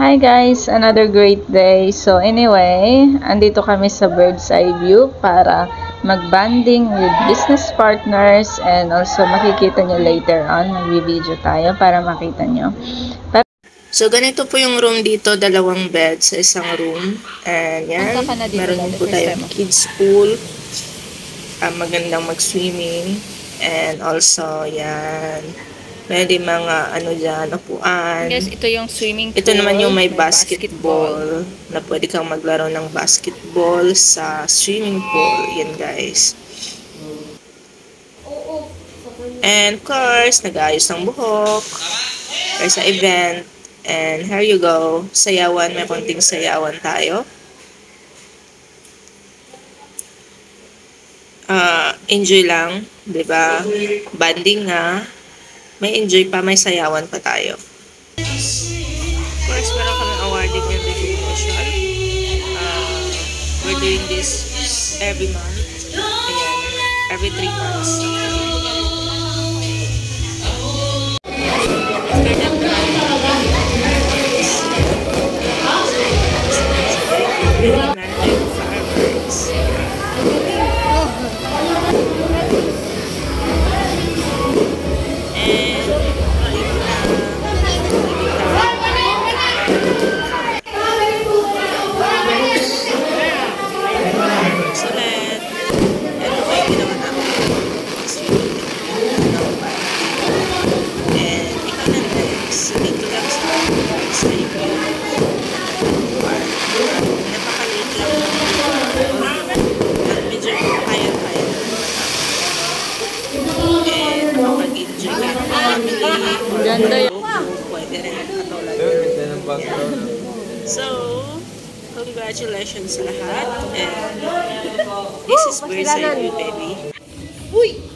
Hi guys, another great day. So anyway, andito kami sa bird's eye view para mag-bonding with business partners and also makikita nyo later on. Mag-video tayo para makita nyo. So ganito po yung room dito, dalawang bed sa isang room. And yan, meron din po tayong kids pool. Magandang mag-swimming. And also, yan. Pwede mga ano dyan, upuan. Yes, ito yung swimming pool. Ito naman yung may basketball. Na pwede kang maglaro ng basketball sa swimming pool. Yan guys. And of course, nag-ayos ng buhok. Or sa event. And here you go. Sayawan. May konting sayawan tayo. Enjoy lang. Diba? Banding nga. May enjoy pa, may sayawan pa tayo. Of course, meron kami awarding and recognition. We're doing this every month. Ayan, every 3 months. Ganda yun. So, congratulations sa lahat. And this is Bird's Eye View, baby. Uy!